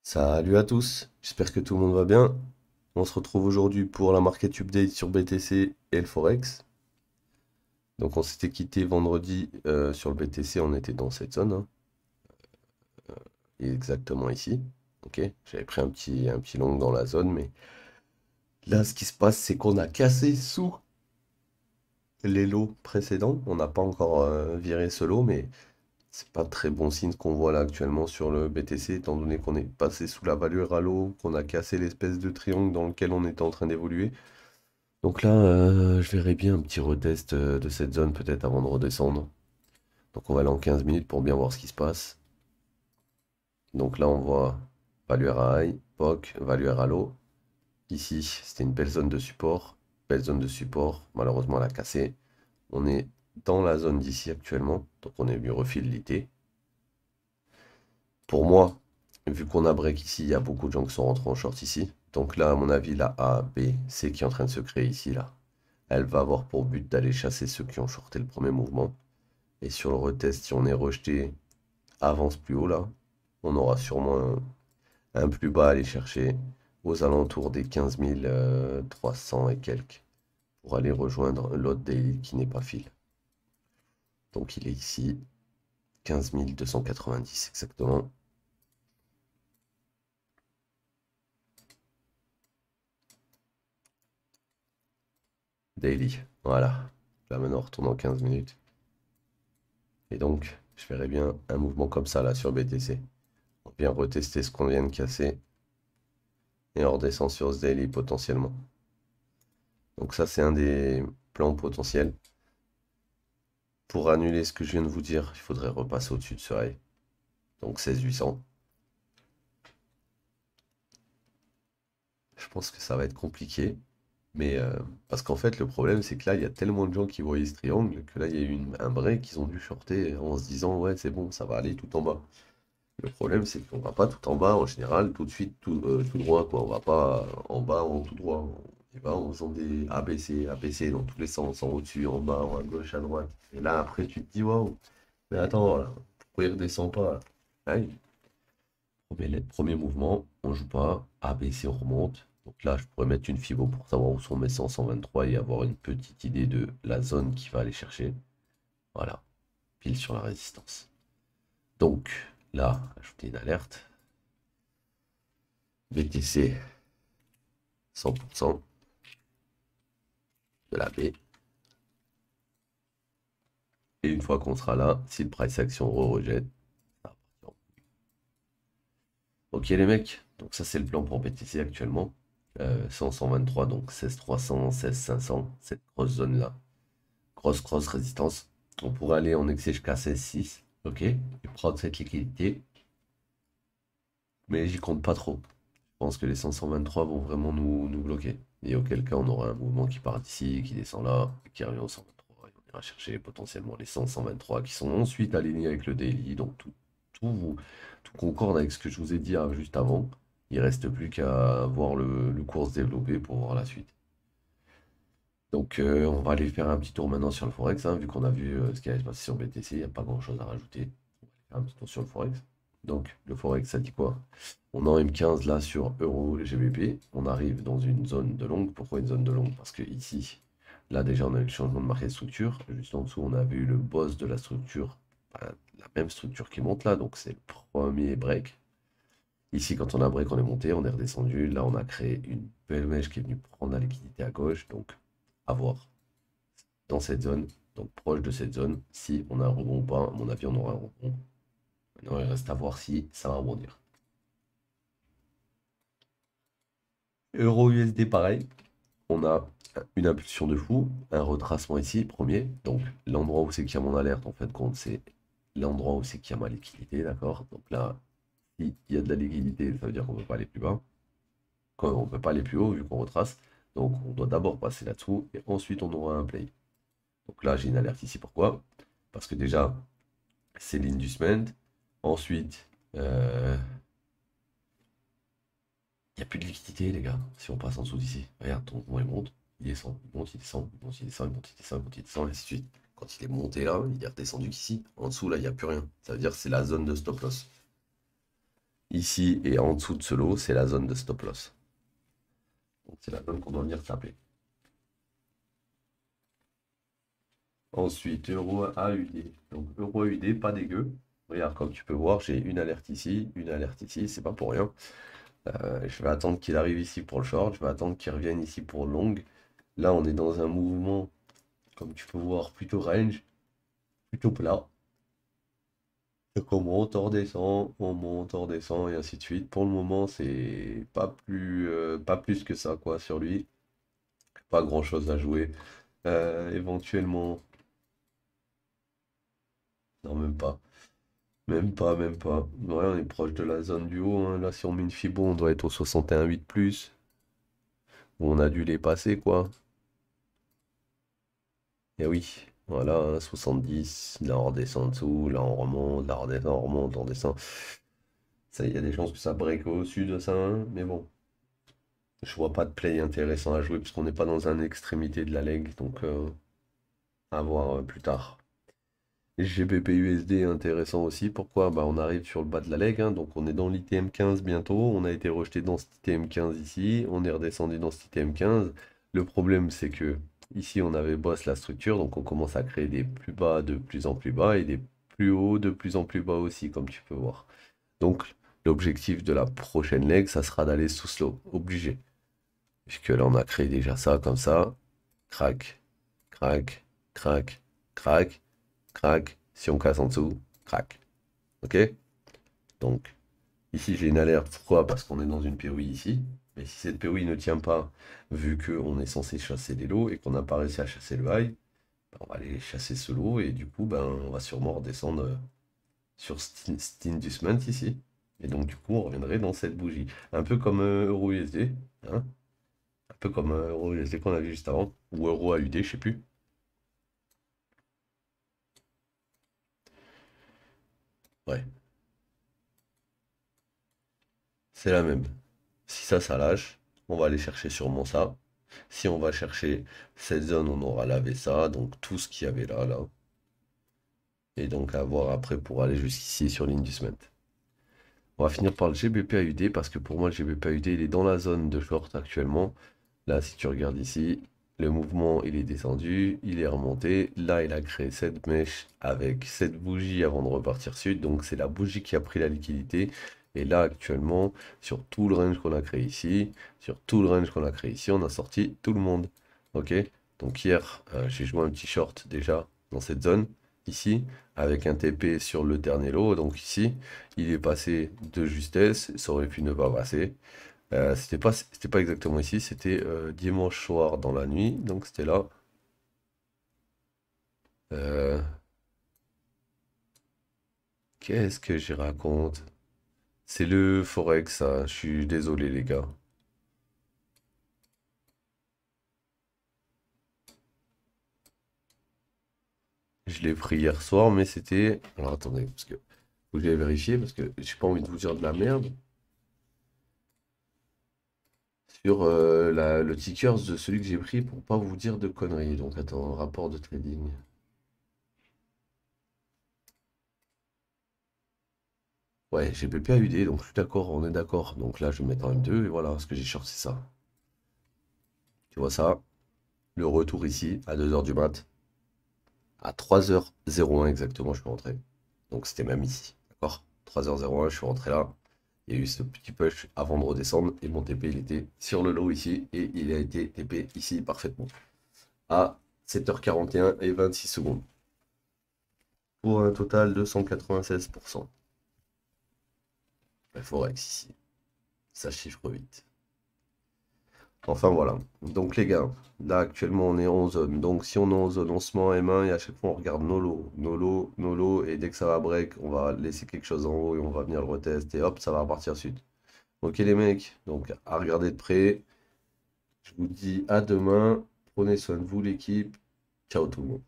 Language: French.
Salut à tous, j'espère que tout le monde va bien. On se retrouve aujourd'hui pour la market update sur BTC et le Forex. Donc on s'était quitté vendredi sur le BTC, on était dans cette zone, hein, exactement ici. Ok, j'avais pris un petit long dans la zone, mais là ce qui se passe c'est qu'on a cassé sous les lots précédents. On n'a pas encore viré ce lot, mais c'est pas très bon signe ce qu'on voit là actuellement sur le BTC, étant donné qu'on est passé sous la valeur à l'eau, qu'on a cassé l'espèce de triangle dans lequel on était en train d'évoluer. Donc là, je verrai bien un petit retest de cette zone peut-être avant de redescendre. Donc on va aller en 15 minutes pour bien voir ce qui se passe. Donc là, on voit value high, POC, value à low. Ici, c'était une belle zone de support. Belle zone de support. Malheureusement, elle a cassé. On est dans la zone d'ici actuellement. Donc on est mieux refil l'été. Pour moi, vu qu'on a break ici, il y a beaucoup de gens qui sont rentrés en short ici. Donc là, à mon avis, la A, B, C qui est en train de se créer ici, là, elle va avoir pour but d'aller chasser ceux qui ont shorté le premier mouvement. Et sur le retest, si on est rejeté, avance plus haut là, on aura sûrement un plus bas à aller chercher aux alentours des 15 300 et quelques pour aller rejoindre l'autre daily qui n'est pas fil. Donc il est ici, 15 290 exactement. Daily, voilà. Là maintenant on retourne en 15 minutes. Et donc, je verrai bien un mouvement comme ça là sur BTC. On vient retester ce qu'on vient de casser et on redescend sur ce daily potentiellement. Donc ça c'est un des plans potentiels. Pour annuler ce que je viens de vous dire, il faudrait repasser au-dessus de ce high. Donc 16 800. Je pense que ça va être compliqué. Mais parce qu'en fait, le problème, c'est que là, il y a tellement de gens qui voyaient ce triangle que là, il y a eu un break qu'ils ont dû shorter en se disant, ouais, c'est bon, ça va aller tout en bas. Le problème, c'est qu'on va pas tout en bas en général, tout de suite, tout droit, quoi. On va pas en bas en tout droit. On y va en faisant des ABC, ABC dans tous les sens, en au-dessus, en bas, à gauche, à droite. Et là, après, tu te dis, waouh, mais attends, là, pourquoi il redescend pas là? Ouais, premier mouvement, on joue pas. A, B, C, on remonte. Donc là, je pourrais mettre une fibo pour savoir où sont mes 100, 123 et avoir une petite idée de la zone qui va aller chercher. Voilà, pile sur la résistance. Donc là, ajouter une alerte. BTC 100% de la B. Et une fois qu'on sera là, si le price action rejette, ça va partir. Ok les mecs, donc ça c'est le plan pour BTC actuellement. 100, 123, donc 16 300, 16 500, cette grosse zone là. Grosse résistance. On pourrait aller en excès jusqu'à 16,6. Ok. Et prendre cette liquidité. Mais j'y compte pas trop. Je pense que les 523 vont vraiment nous bloquer. Et auquel cas, on aura un mouvement qui part d'ici, qui descend là, qui revient au 123. Et on ira chercher potentiellement les 100, 123 qui sont ensuite alignés avec le daily. Donc tout concorde avec ce que je vous ai dit juste avant. Il reste plus qu'à voir le cours se développer pour voir la suite. Donc on va aller faire un petit tour maintenant sur le Forex, hein, vu qu'on a vu ce qui allait se passer sur BTC, il n'y a pas grand chose à rajouter. On va aller faire un petit tour sur le Forex. Donc le Forex, ça dit quoi? On est en M15 là sur Euro GBP, on arrive dans une zone de longue. Pourquoi une zone de longue? Parce que ici, là déjà on a eu le changement de marqué de structure. Juste en dessous, on a vu le boss de la structure, enfin, la même structure qui monte là, donc c'est le premier break. Ici, quand on a break, on est monté, on est redescendu. Là, on a créé une belle mèche qui est venue prendre la liquidité à gauche, donc à voir dans cette zone, donc proche de cette zone. Si on a un rebond ou pas, à mon avis, on aura un rebond. Maintenant, il reste à voir si ça va rebondir. Euro USD, pareil. On a une impulsion de fou, un retracement ici, premier. Donc, l'endroit où c'est qu'il y a mon alerte, en fait, compte, c'est l'endroit où c'est qu'il y a ma liquidité, d'accord? Donc là, s'il y a de la liquidité, ça veut dire qu'on ne peut pas aller plus bas. Quand on ne peut pas aller plus haut, vu qu'on retrace. Donc, on doit d'abord passer là-dessous, et ensuite, on aura un play. Donc là, j'ai une alerte ici. Pourquoi? Parce que déjà, c'est l'inducement. Ensuite, il n'y a plus de liquidité, les gars, si on passe en dessous d'ici. Regarde, ton mouvement il monte, il descend, il monte, il descend, il monte, il descend, il monte, il descend, il monte, il descend, et ainsi de suite. Quand il est monté là, il est redescendu qu'ici. En dessous, là, il n'y a plus rien. Ça veut dire que c'est la zone de stop loss. Ici et en dessous de ce lot, c'est la zone de stop loss. Donc c'est la zone qu'on doit venir taper. Ensuite, euro AUD. Donc euro AUD, pas dégueu. Regarde, comme tu peux voir, j'ai une alerte ici, c'est pas pour rien. Je vais attendre qu'il arrive ici pour le short, je vais attendre qu'il revienne ici pour le long. Là, on est dans un mouvement, comme tu peux voir, plutôt range, plutôt plat. Donc on redescend, et ainsi de suite. Pour le moment, c'est pas plus que ça, quoi, sur lui. Pas grand-chose à jouer. Éventuellement, non, même pas. Même pas, même pas. Ouais, on est proche de la zone du haut, hein. Là, si on met une fibo, on doit être au 61,8 plus. On a dû les passer, quoi. Et oui, voilà, hein, 70. Là, on redescend en dessous. Là, on remonte. Là, on remonte, on redescend. Ça, il y a des chances que ça break au-dessus de ça, hein. Mais bon, je vois pas de play intéressant à jouer puisqu'on n'est pas dans une extrémité de la leg. Donc, à voir plus tard. GBP USD intéressant aussi. Pourquoi? Bah, on arrive sur le bas de la leg, hein, donc on est dans l'ITM 15 bientôt. On a été rejeté dans cet ITM 15 ici. On est redescendu dans cet ITM 15. Le problème, c'est que ici, on avait boss la structure, donc on commence à créer des plus bas de plus en plus bas et des plus hauts de plus en plus bas aussi, comme tu peux voir. Donc, l'objectif de la prochaine leg, ça sera d'aller sous slow, obligé. Puisque là, on a créé déjà ça comme ça. Crac, crac, crac, crac. Crac. Si on casse en dessous, crac. Ok? Donc, ici j'ai une alerte. Pourquoi? Parce qu'on est dans une POI ici. Mais si cette POI ne tient pas, vu qu'on est censé chasser les lots et qu'on n'a pas réussi à chasser le high, ben, on va aller chasser ce lot et du coup, ben, on va sûrement redescendre sur Inducement ici. Et donc, du coup, on reviendrait dans cette bougie. Un peu comme Euro USD. Hein? Un peu comme Euro USD qu'on a vu juste avant. Ou Euro AUD, je sais plus. Ouais, c'est la même. Si ça lâche, on va aller chercher sûrement ça. Si on va chercher cette zone, on aura lavé ça, donc tout ce qu'il y avait là, là. Et donc à voir après pour aller jusqu'ici sur l'Inducement. On va finir par le GBP AUD parce que pour moi le GBP AUD il est dans la zone de short actuellement. Là si tu regardes ici, le mouvement il est descendu, il est remonté. Là il a créé cette mèche avec cette bougie avant de repartir sud. Donc c'est la bougie qui a pris la liquidité. Et là actuellement, sur tout le range qu'on a créé ici, on a sorti tout le monde. Ok? Donc hier, j'ai joué un petit short déjà dans cette zone, ici, avec un TP sur le dernier lot. Donc ici, il est passé de justesse, ça aurait pu ne pas passer. C'était pas exactement ici, c'était dimanche soir dans la nuit, donc c'était là. Euh, Qu'est-ce que j'y raconte? C'est le Forex, ça. Je suis désolé, les gars. Je l'ai pris hier soir, mais c'était. Alors attendez, parce que faut que j'aille vérifier, parce que j'ai pas envie de vous dire de la merde. Sur le tickers de celui que j'ai pris pour pas vous dire de conneries. Donc attends, rapport de trading. Ouais, j'ai PPAUD, donc je suis d'accord, on est d'accord. Donc là, je vais mettre en M2 et voilà, ce que j'ai short, c'est ça. Tu vois ça? Le retour ici, à 2 heures du mat. À 3h01 exactement, je suis rentré. Donc c'était même ici. D'accord? 3h01, je suis rentré là. Il y a eu ce petit push avant de redescendre et mon TP il était sur le low ici et il a été TP ici parfaitement à 7h41 et 26 secondes pour un total de 196%. Il Forex ici, ça chiffre vite. Enfin voilà. Donc les gars, là actuellement on est en zone. Donc si on est en zone, on se met en M1 et à chaque fois on regarde nos lots, nos lots, nos lots. Et dès que ça va break, on va laisser quelque chose en haut et on va venir le retest et hop, ça va repartir sud. Ok les mecs, donc à regarder de près. Je vous dis à demain. Prenez soin de vous l'équipe. Ciao tout le monde.